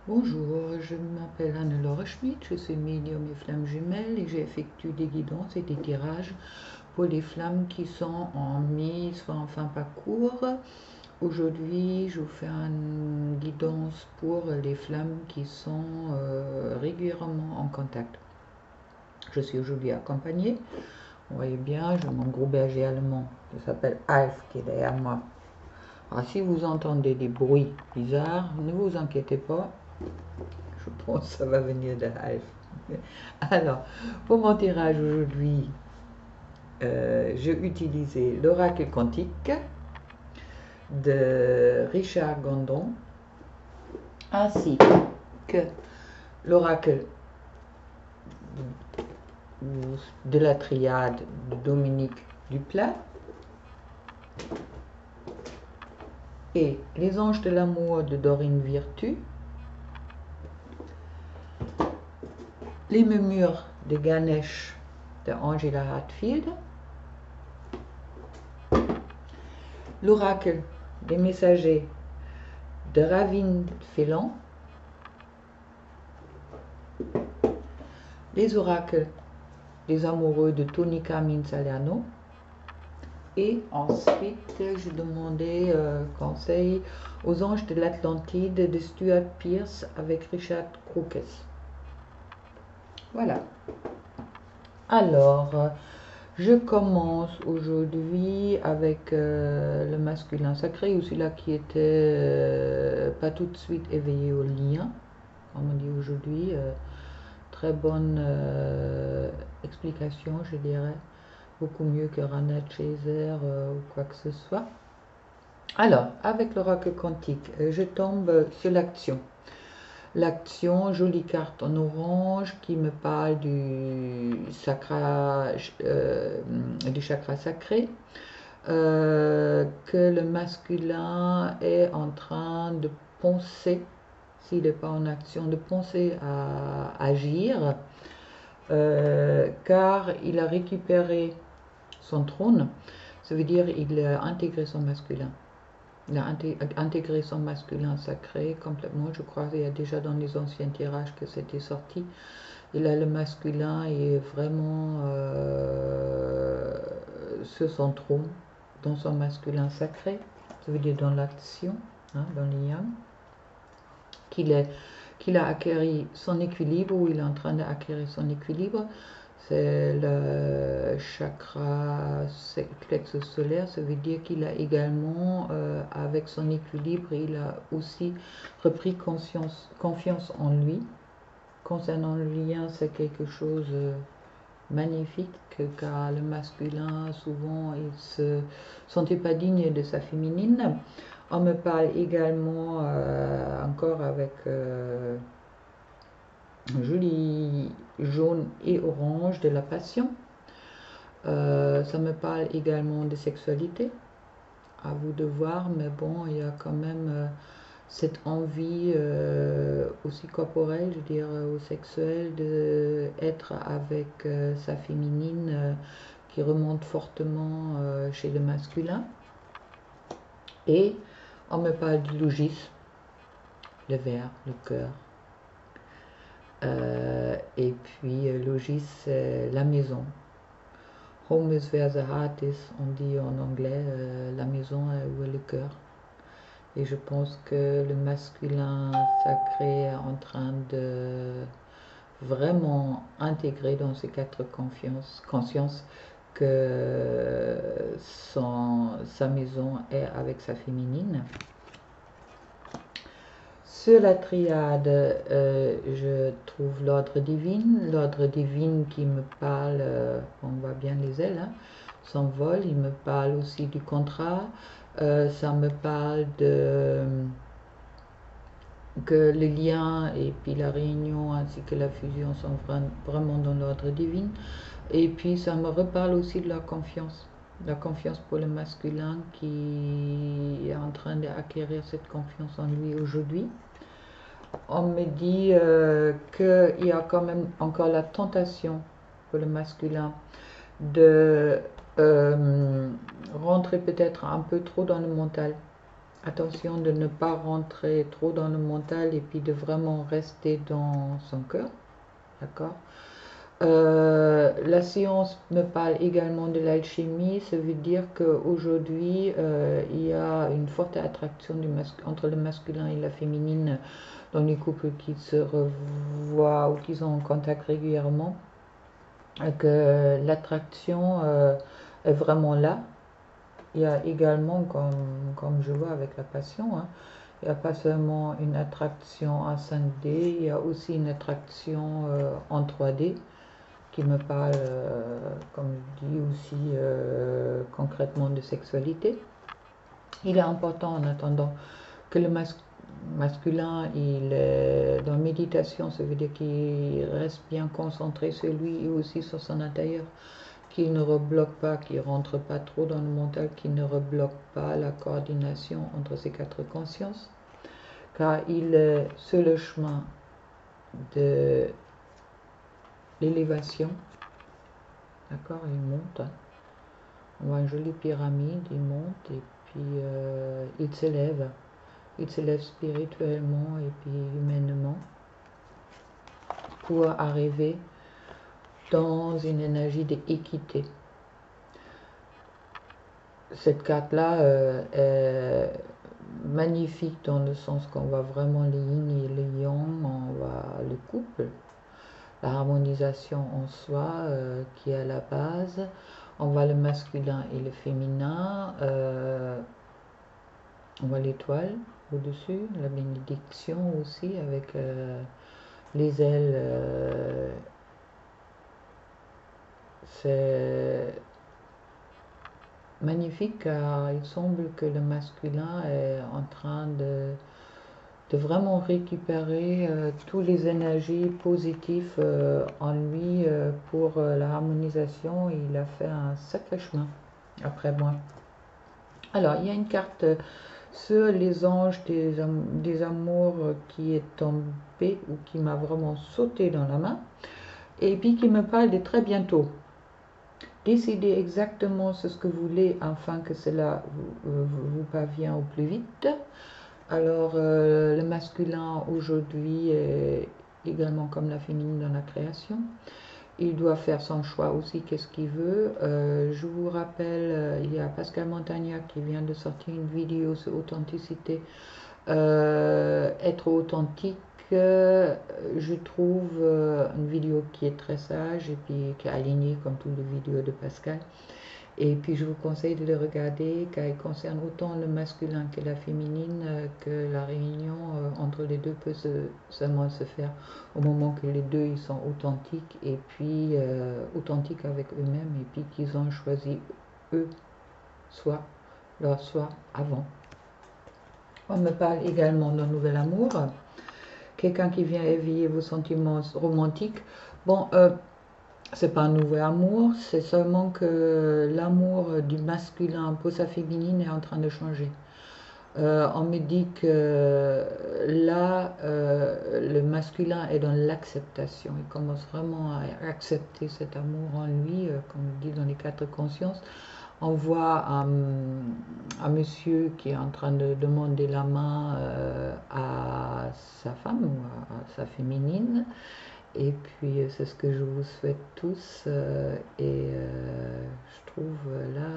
Bonjour, je m'appelle Anne-Laure Schmidt, je suis médium et flamme jumelle et j'effectue des guidances et des tirages pour les flammes qui sont en mi, soit en fin parcours. Aujourd'hui, je vous fais une guidance pour les flammes qui sont régulièrement en contact. Je suis aujourd'hui accompagnée, vous voyez bien, j'ai mon gros berger allemand qui s'appelle Alf qui est derrière moi. Alors si vous entendez des bruits bizarres, ne vous inquiétez pas, je pense que ça va venir de Alf. Alors, pour mon tirage aujourd'hui, j'ai utilisé l'oracle quantique de Richard Gondon, ainsi que l'oracle de la triade de Dominique Duplat et les anges de l'amour de Dorine Virtue, les murmures de Ganesh de Angela Hartfield, l'oracle des messagers de Ravin Phelan, les oracles des amoureux de Tony Carmine Salerno, et ensuite je demandais conseil aux anges de l'Atlantide de Stuart Pearce avec Richard Crookes. Voilà. Alors, je commence aujourd'hui avec le masculin sacré, ou celui-là qui était pas tout de suite éveillé au lien, comme on dit aujourd'hui. Très bonne explication, je dirais. Beaucoup mieux que Rana Chaser ou quoi que ce soit. Alors, avec l'oracle quantique, je tombe sur l'action. L'action, jolie carte en orange qui me parle du chakra sacré, que le masculin est en train de penser, s'il n'est pas en action, de penser à agir, car il a récupéré son trône, ça veut dire il a intégré son masculin. Il a intégré son masculin sacré complètement. Je crois qu'il y a déjà dans les anciens tirages que c'était sorti. Il a le masculin et est vraiment sur son trône, dans son masculin sacré. Ça veut dire dans l'action, hein, dans les yang. Qu'il a acquis son équilibre, ou il est en train d'acquérir son équilibre. C'est le chakra plexus solaire, ça veut dire qu'il a également, avec son équilibre, il a aussi repris confiance en lui. Concernant le lien, c'est quelque chose de magnifique, car le masculin, souvent, il ne se sentait pas digne de sa féminine. On me parle également, encore avec joli jaune et orange, de la passion. Ça me parle également de sexualité, à vous de voir, mais bon, il y a quand même cette envie aussi corporelle, je dirais, ou sexuelle, d'être avec sa féminine qui remonte fortement chez le masculin. Et on me parle du logis, le verre, le cœur. Et puis logis, c'est la maison. Home is where the heart is, on dit en anglais, la maison où est le cœur. Et je pense que le masculin sacré est en train de vraiment intégrer dans ses quatre consciences que sa maison est avec sa féminine. Sur la triade, je trouve l'ordre divine qui me parle, on voit bien les ailes, hein, s'envole, il me parle aussi du contrat, ça me parle que le lien et puis la réunion ainsi que la fusion sont vraiment dans l'ordre divin, et puis ça me reparle aussi de la confiance pour le masculin qui est en train d'acquérir cette confiance en lui aujourd'hui. On me dit qu'il y a quand même encore la tentation pour le masculin de rentrer peut-être un peu trop dans le mental attention de ne pas rentrer trop dans le mental et puis de vraiment rester dans son cœur, d'accord. La science me parle également de l'alchimie, ça veut dire qu'aujourd'hui il y a une forte attraction entre le masculin et la féminine dans les couples qui se revoient ou qui sont en contact régulièrement, que l'attraction est vraiment là. Il y a également, comme je vois avec la passion, hein, il n'y a pas seulement une attraction en 5D, il y a aussi une attraction en 3D qui me parle, comme je dis aussi, concrètement de sexualité. Il est important en attendant que le masculin, il est dans la méditation, ça veut dire qu'il reste bien concentré sur lui et aussi sur son intérieur, qu'il ne rebloque pas, qu'il ne rentre pas trop dans le mental, qu'il ne rebloque pas la coordination entre ces quatre consciences, car il est sur le chemin de l'élévation, d'accord, il monte, hein. On voit une jolie pyramide, il monte et puis il s'élève spirituellement et puis humainement pour arriver dans une énergie d'équité. Cette carte-là est magnifique dans le sens qu'on voit vraiment les yin et les yang, on voit le couple, la harmonisation en soi qui est à la base, on voit le masculin et le féminin, on voit l'étoile au-dessus, la bénédiction aussi avec les ailes, c'est magnifique car il semble que le masculin est en train de vraiment récupérer toutes les énergies positives en lui pour la harmonisation. Il a fait un sacré chemin après moi. Alors, il y a une carte sur les anges des amours qui est tombée ou qui m'a vraiment sauté dans la main et puis qui me parle de très bientôt. Décidez exactement ce que vous voulez afin que cela vous parvienne au plus vite. Alors, le masculin aujourd'hui est également comme la féminine dans la création. Il doit faire son choix aussi, qu'est-ce qu'il veut. Je vous rappelle, il y a Pascal Montagnac qui vient de sortir une vidéo sur authenticité. Être authentique, je trouve une vidéo qui est très sage et puis qui est alignée comme toutes les vidéos de Pascal. Et puis je vous conseille de le regarder car il concerne autant le masculin que la féminine, que la réunion entre les deux peut seulement se faire au moment que les deux ils sont authentiques et puis authentiques avec eux-mêmes et puis qu'ils ont choisi eux, leur soi avant. On me parle également d'un nouvel amour, quelqu'un qui vient éveiller vos sentiments romantiques. Bon, c'est pas un nouvel amour, c'est seulement que l'amour du masculin pour sa féminine est en train de changer. On me dit que là, le masculin est dans l'acceptation. Il commence vraiment à accepter cet amour en lui, comme on dit dans les quatre consciences. On voit un monsieur qui est en train de demander la main à sa femme ou à sa féminine. Et puis c'est ce que je vous souhaite tous et je trouve là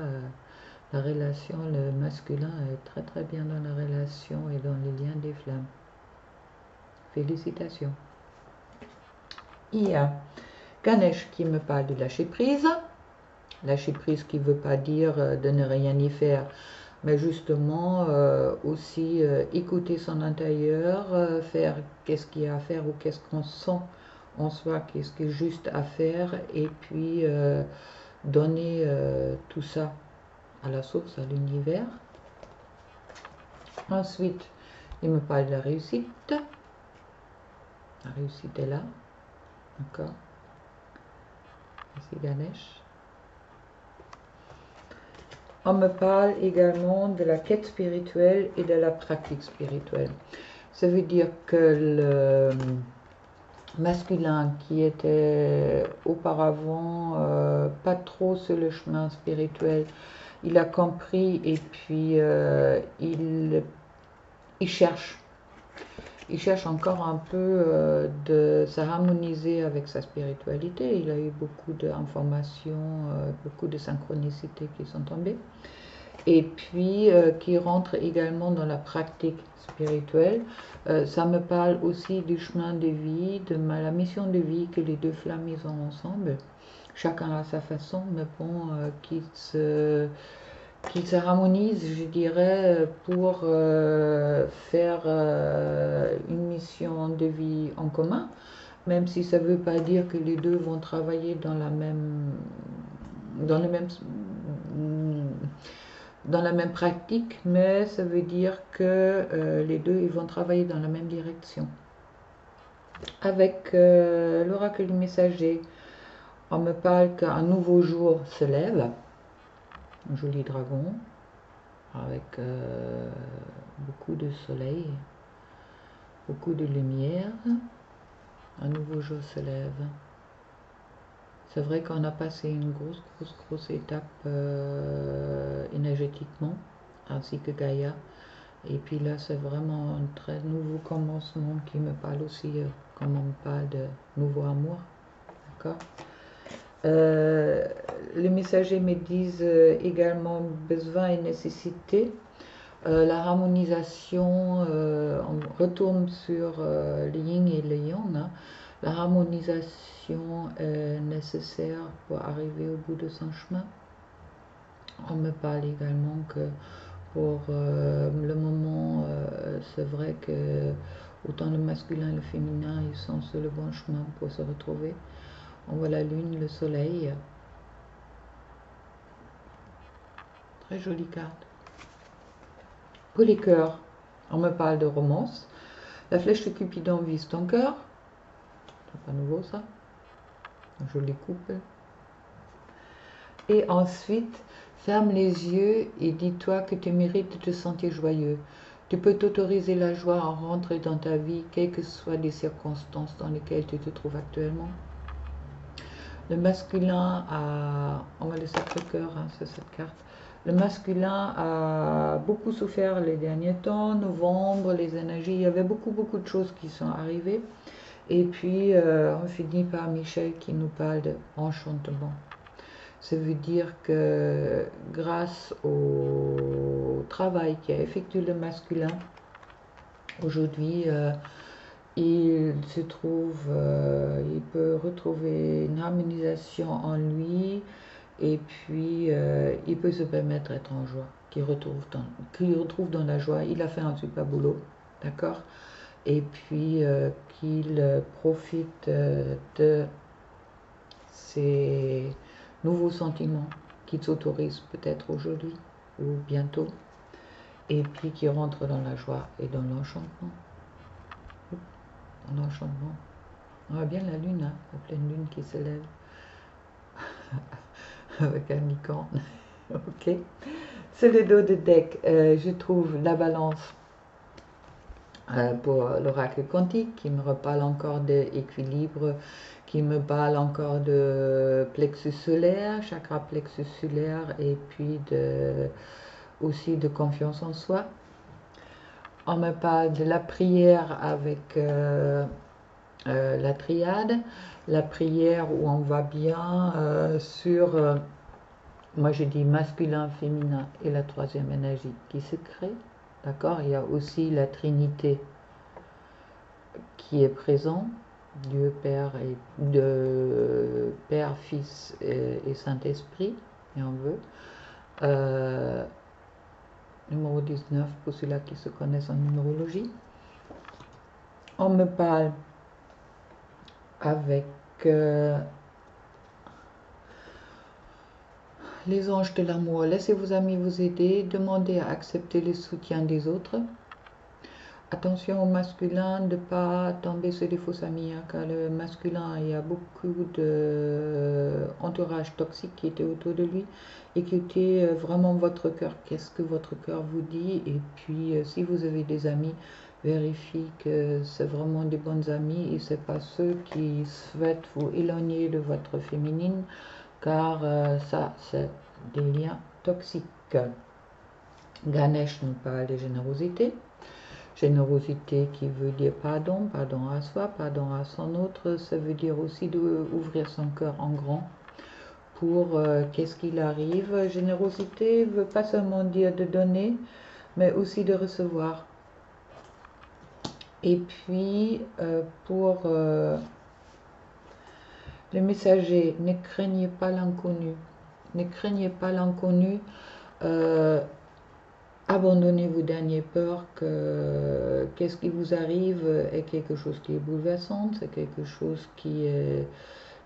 la relation, le masculin est très très bien dans la relation et dans les liens des flammes. Félicitations. Il y a Ganesh qui me parle de lâcher prise. Lâcher prise qui ne veut pas dire de ne rien y faire, mais justement aussi écouter son intérieur, faire qu'est-ce qu'il y a à faire ou qu'est-ce qu'on sent en soi, qu'est-ce qui est juste à faire, et puis donner tout ça à la source, à l'univers. Ensuite, il me parle de la réussite. La réussite est là. D'accord. Ici Ganesh. On me parle également de la quête spirituelle et de la pratique spirituelle. Ça veut dire que le masculin qui était auparavant pas trop sur le chemin spirituel, il a compris et puis il il cherche. Il cherche encore un peu de s'harmoniser avec sa spiritualité. Il a eu beaucoup d'informations, beaucoup de synchronicités qui sont tombées. Et puis qui rentre également dans la pratique spirituelle. Ça me parle aussi du chemin de vie, de la mission de vie que les deux flammes ils ont ensemble. Chacun à sa façon, mais bon, qu'ils s'harmonisent, je dirais, pour faire une mission de vie en commun, même si ça ne veut pas dire que les deux vont travailler dans la même pratique, mais ça veut dire que les deux ils vont travailler dans la même direction. Avec l'oracle du messager, on me parle qu'un nouveau jour se lève, un joli dragon, avec beaucoup de soleil, beaucoup de lumière. Un nouveau jour se lève. C'est vrai qu'on a passé une grosse étape énergétiquement, ainsi que Gaïa. Et puis là, c'est vraiment un très nouveau commencement qui me parle aussi, comme on me parle de nouveau amour. D'accord. Les messagers me disent également besoin et nécessité. La harmonisation, on retourne sur le yin et le yang. Hein. La harmonisation est nécessaire pour arriver au bout de son chemin. On me parle également que pour le moment, c'est vrai que autant le masculin et le féminin, ils sont sur le bon chemin pour se retrouver. On voit la lune, le soleil. Très jolie carte. Pour les cœurs, on me parle de romance. La flèche de Cupidon vise ton cœur. C'est pas nouveau ça. Un joli couple. Et ensuite, ferme les yeux et dis-toi que tu mérites de te sentir joyeux. Tu peux t'autoriser la joie à rentrer dans ta vie, quelles que soient les circonstances dans lesquelles tu te trouves actuellement. Le masculin a... On va le Sacré-Cœur, hein, c'est cette carte. Le masculin a beaucoup souffert les derniers temps, novembre, les énergies, il y avait beaucoup de choses qui sont arrivées. Et puis, on finit par Michel qui nous parle d'enchantement. Ça veut dire que grâce au travail qu'a effectué le masculin, aujourd'hui, il se trouve, il peut retrouver une harmonisation en lui, et puis il peut se permettre d'être en joie, qu'il retrouve dans la joie. Il a fait un super boulot, d'accord? Et puis qu'il profite de ses nouveaux sentiments qu'il s'autorise peut-être aujourd'hui ou bientôt, et puis qu'il rentre dans la joie et dans l'enchantement. L'enchantement. On voit bien la lune, hein, la pleine lune qui se lève avec un licorne. Ok. C'est le dos de deck. Je trouve la balance pour l'oracle quantique qui me reparle encore d'équilibre, qui me parle encore de plexus solaire, chakra plexus solaire, et puis aussi de confiance en soi. On me parle de la prière avec la triade, la prière où on va bien sur, moi je dis masculin, féminin et la troisième énergie qui se crée, d'accord. Il y a aussi la Trinité qui est présent, Dieu Père et Père, Fils et Saint-Esprit, et on veut. Numéro 19 pour ceux-là qui se connaissent en numérologie. On me parle avec les anges de l'amour. Laissez vos amis vous aider, demandez à accepter le soutien des autres. Attention au masculin de ne pas tomber sur des faux amis, hein, car le masculin, il y a beaucoup d'entourage toxique qui était autour de lui. Écoutez vraiment votre cœur, qu'est-ce que votre cœur vous dit, et puis si vous avez des amis, vérifiez que c'est vraiment des bons amis et c'est pas ceux qui souhaitent vous éloigner de votre féminine, car ça c'est des liens toxiques. Ganesh nous parle de générosité. Générosité qui veut dire pardon, pardon à soi, pardon à son autre. Ça veut dire aussi d'ouvrir son cœur en grand pour qu'est-ce qu'il arrive. Générosité ne veut pas seulement dire de donner, mais aussi de recevoir. Et puis, pour les messagers, ne craignez pas l'inconnu. Ne craignez pas l'inconnu. Abandonnez vos dernières peurs que qu'est-ce qui vous arrive est quelque chose qui est bouleversant, c'est quelque chose qui est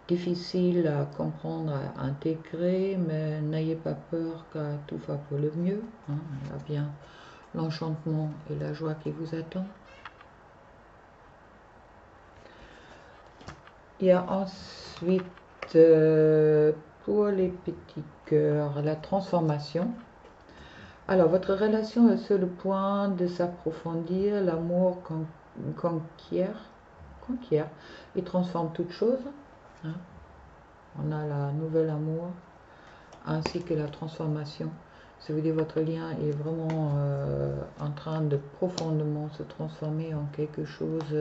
difficile à comprendre, à intégrer, mais n'ayez pas peur car tout va pour le mieux. Hein. Il y a bien l'enchantement et la joie qui vous attend. Il y a ensuite, pour les petits cœurs, la transformation. Alors, votre relation est sur le point de s'approfondir. L'amour conquiert et transforme toute chose. Hein. On a la nouvelle amour ainsi que la transformation. Ça veut dire votre lien est vraiment en train de profondément se transformer en quelque chose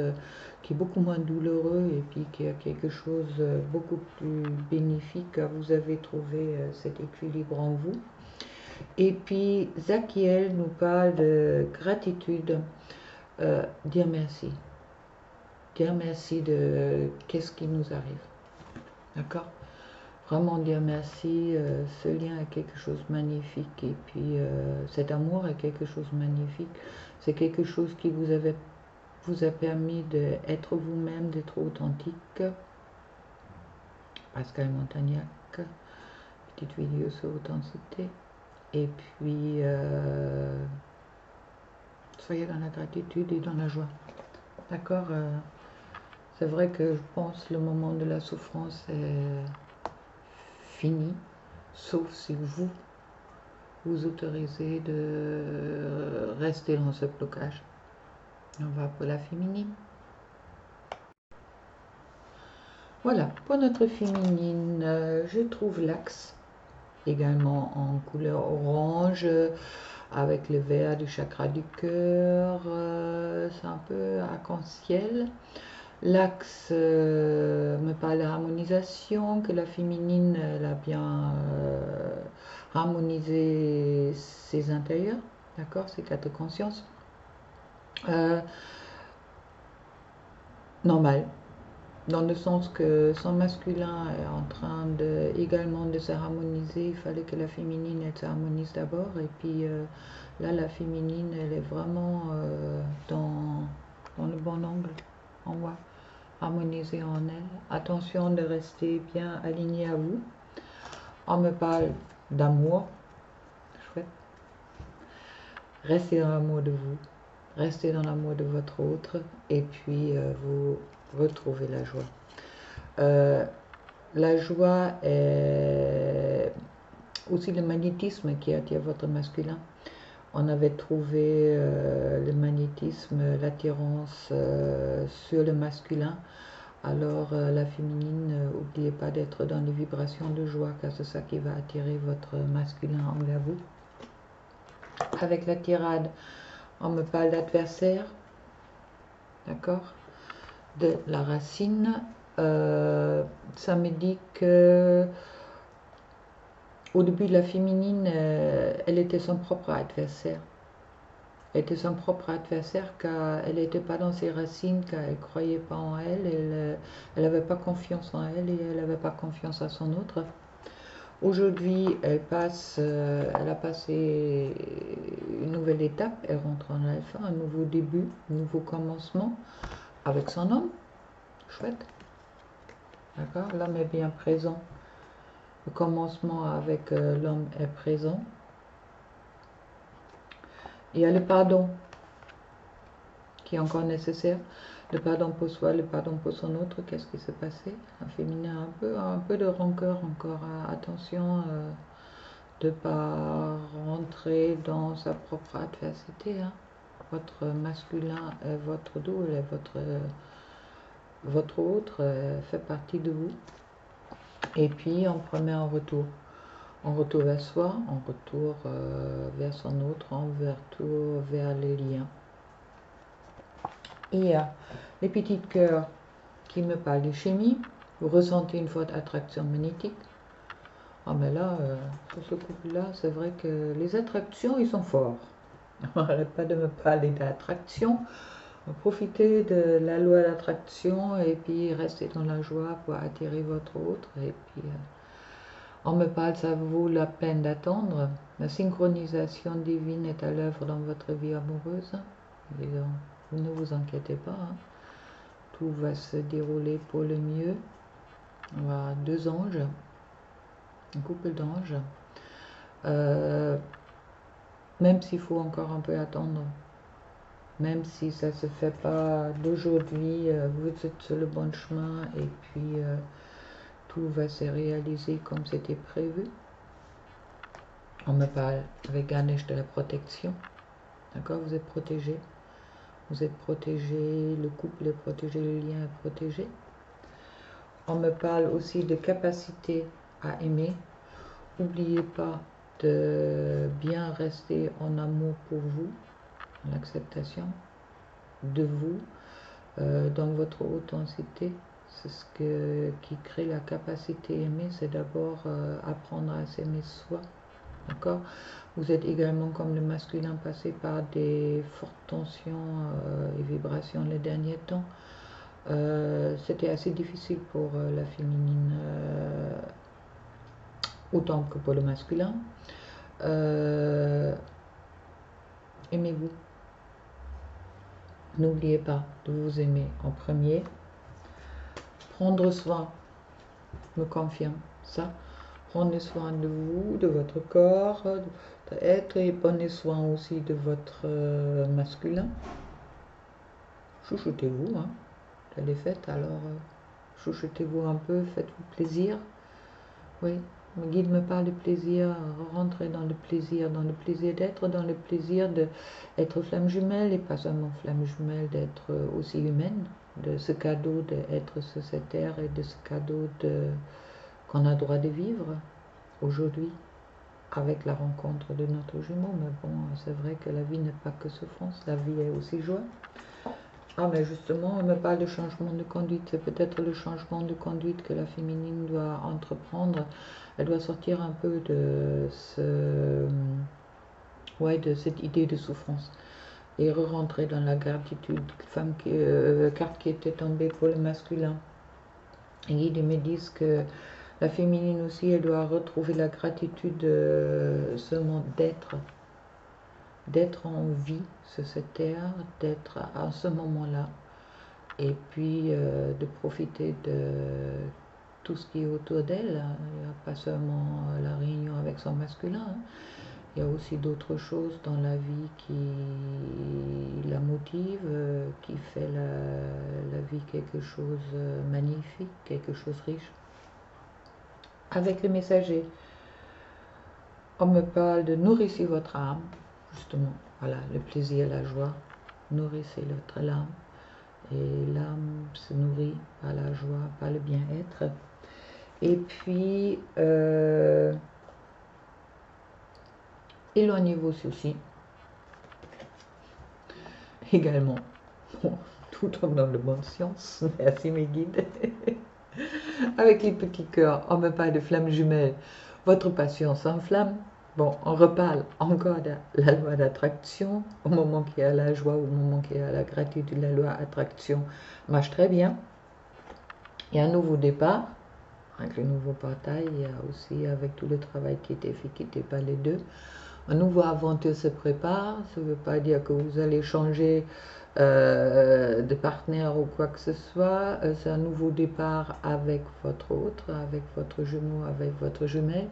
qui est beaucoup moins douloureux et puis qui a quelque chose beaucoup plus bénéfique. Vous avez trouvé cet équilibre en vous. Et puis Zachiel nous parle de gratitude, dire merci. Dire merci de qu'est-ce qui nous arrive. D'accord? Vraiment dire merci, ce lien est quelque chose de magnifique et puis cet amour est quelque chose de magnifique. C'est quelque chose qui vous a permis d'être vous-même, d'être authentique. Pascal Montagnac, petite vidéo sur l'authenticité. Et puis, soyez dans la gratitude et dans la joie. D'accord? C'est vrai que je pense que le moment de la souffrance est fini, sauf si vous vous autorisez de rester dans ce blocage. On va pour la féminine. Voilà, pour notre féminine, je trouve l'axe également en couleur orange avec le vert du chakra du cœur, c'est un peu arc-en-ciel. L'axe me parle de harmonisation, que la féminine elle a bien harmonisé ses intérieurs, d'accord, ses quatre consciences. Normal, dans le sens que son masculin est en train également de s'harmoniser. Il fallait que la féminine elle s'harmonise d'abord et puis là la féminine elle est vraiment dans le bon angle, en voit harmonisée en elle. Attention de rester bien aligné à vous. On me parle d'amour, chouette. Restez dans l'amour de vous, restez dans l'amour de votre autre et puis vous retrouvez la joie. La joie est aussi le magnétisme qui attire votre masculin. On avait trouvé le magnétisme, l'attirance sur le masculin. Alors la féminine, n'oubliez pas d'être dans les vibrations de joie car c'est ça qui va attirer votre masculin envers vous. Avec la tirade, on me parle d'adversaire, d'accord, de la racine. Ça me dit que au début de la féminine, elle était son propre adversaire. Elle était son propre adversaire car elle n'était pas dans ses racines, car elle ne croyait pas en elle, elle n'avait pas confiance en elle et elle n'avait pas confiance à son autre. Aujourd'hui, elle a passé une nouvelle étape, elle rentre en alpha, un nouveau début, un nouveau commencement avec son homme. Chouette. D'accord? L'homme est bien présent. Le commencement avec l'homme est présent. Il y a le pardon qui est encore nécessaire. Le pardon pour soi, le pardon pour son autre. Qu'est-ce qui s'est passé? Un féminin, un peu de rancœur encore. Attention de ne pas rentrer dans sa propre adversité. Hein. Votre masculin est votre double, et votre autre fait partie de vous. Et puis on promet un retour. En retour vers soi, en retour vers son autre, en retour vers les liens. Il y a les petites cœurs qui me parlent de chimie. Vous ressentez une forte attraction magnétique. Ah mais là, sur ce couple-là, c'est vrai que les attractions, ils sont forts. On n'arrête pas de me parler d'attraction. Profitez de la loi d'attraction et puis restez dans la joie pour attirer votre autre. Et puis, on me parle, ça vaut la peine d'attendre. La synchronisation divine est à l'œuvre dans votre vie amoureuse. Et, vous ne vous inquiétez pas, hein. Tout va se dérouler pour le mieux. On va deux anges, un couple d'anges. Même s'il faut encore un peu attendre, même si ça ne se fait pas d'aujourd'hui, vous êtes sur le bon chemin et puis tout va se réaliser comme c'était prévu. On me parle avec Ganesh de la protection. D'accord, vous êtes protégé. Vous êtes protégé, le couple est protégé, le lien est protégé. On me parle aussi de capacité à aimer. N'oubliez pas de bien rester en amour pour vous, en acceptation de vous, dans votre authenticité. C'est ce qui crée la capacité à aimer, c'est d'abord apprendre à s'aimer soi. D'accord? Vous êtes également, comme le masculin, passé par des fortes tensions et vibrations les derniers temps. C'était assez difficile pour la féminine, autant que pour le masculin. Aimez-vous. N'oubliez pas de vous aimer en premier. Prendre soin, me confirme ça. Prenez soin de vous, de votre corps, de votre être, et prenez soin aussi de votre masculin. Chouchoutez-vous, hein. Elle est faite, alors chouchoutez-vous un peu, faites-vous plaisir. Oui, mon guide me parle de plaisir, rentrer dans le plaisir d'être, dans le plaisir d'être flamme jumelle, et pas seulement flamme jumelle, d'être aussi humaine, de ce cadeau d'être sur cette terre et de ce cadeau qu'on a droit de vivre aujourd'hui avec la rencontre de notre jumeau. Mais bon, c'est vrai que la vie n'est pas que souffrance, la vie est aussi joie. Ah, mais justement, on me parle de changement de conduite. C'est peut-être le changement de conduite que la féminine doit entreprendre. Elle doit sortir un peu de de cette idée de souffrance et re-rentrer dans la gratitude. Carte qui était tombée pour le masculin. Et ils me disent que la féminine aussi, elle doit retrouver la gratitude seulement d'être en vie sur cette terre, d'être à ce moment-là, et puis de profiter de tout ce qui est autour d'elle. Il n'y a pas seulement la réunion avec son masculin, hein. Il y a aussi d'autres choses dans la vie qui la motive, qui fait la vie quelque chose de magnifique, quelque chose de riche. Avec le messager, on me parle de nourrir votre âme, justement, voilà, le plaisir, la joie, nourrissez votre âme, et l'âme se nourrit par la joie, par le bien-être. Et puis, éloignez vos soucis, également, bon, tout tombe dans le bon sens, merci mes guides. Avec les petits cœurs, on me parle de flamme jumelle, votre passion s'enflamme. Bon, on reparle encore de la loi d'attraction. Au moment qu'il y a la joie, au moment qu'il y a la gratitude, la loi d'attraction marche très bien. Il y a un nouveau départ, avec le nouveau portail, il y a aussi avec tout le travail qui était fait, qui était par les deux. Un nouveau aventure se prépare, ça ne veut pas dire que vous allez changer de partenaire ou quoi que ce soit. C'est un nouveau départ avec votre autre, avec votre jumeau, avec votre jumelle.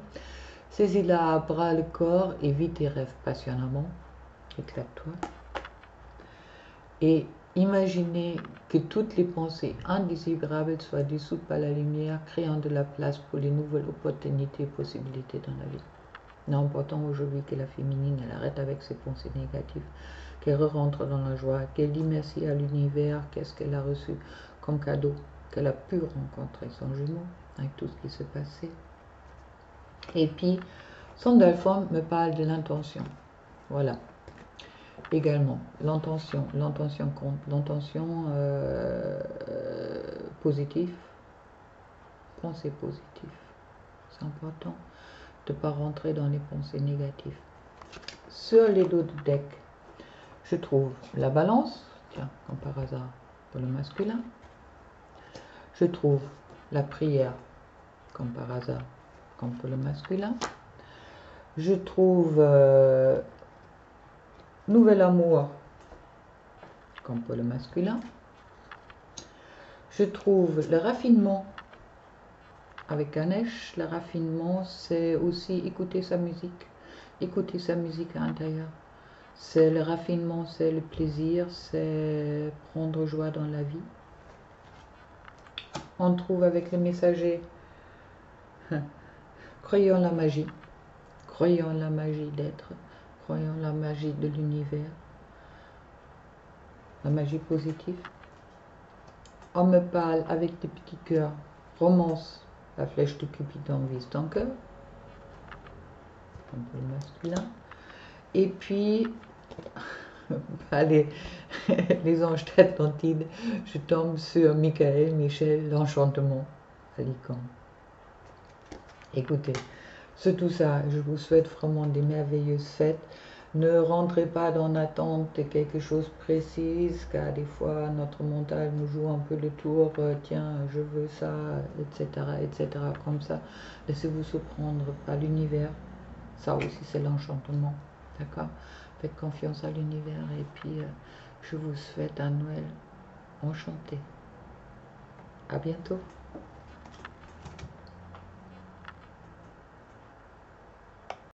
Saisis-la à bras le corps et vis tes rêves passionnément. Éclate-toi. Et imaginez que toutes les pensées indésirables soient dissoutes par la lumière, créant de la place pour les nouvelles opportunités et possibilités dans la vie. Il est important aujourd'hui que la féminine, elle arrête avec ses pensées négatives, qu'elle rentre dans la joie, qu'elle dit merci à l'univers, qu'est-ce qu'elle a reçu comme cadeau, qu'elle a pu rencontrer son jumeau avec tout ce qui s'est passé. Et puis, Sandalphon me parle de l'intention. Voilà. également. L'intention compte. L'intention positive, pensée positive. C'est important de ne pas rentrer dans les pensées négatives. Sur les dos de deck, je trouve la balance, tiens, comme par hasard pour le masculin. Je trouve la prière, comme par hasard, comme pour le masculin. Je trouve nouvel amour, comme pour le masculin. Je trouve le raffinement avec Ganesh. Le raffinement, c'est aussi écouter sa musique à l'intérieur. C'est le raffinement, c'est le plaisir, c'est prendre joie dans la vie. On trouve avec le messager, croyons la magie d'être, croyons la magie de l'univers, la magie positive. On me parle avec des petits cœurs, romance, la flèche de Cupidon vise ton cœur, comme pour le masculin. Et puis, allez, les anges d'Atlantide, je tombe sur Michel, l'enchantement, Alicante. Écoutez, c'est tout ça. Je vous souhaite vraiment des merveilleuses fêtes. Ne rentrez pas dans l'attente de quelque chose de précis, car des fois notre mental nous joue un peu le tour, tiens, je veux ça, etc., comme ça. Laissez-vous surprendre par l'univers. Ça aussi, c'est l'enchantement. D'accord? Faites confiance à l'univers et puis je vous souhaite un Noël enchanté. À bientôt.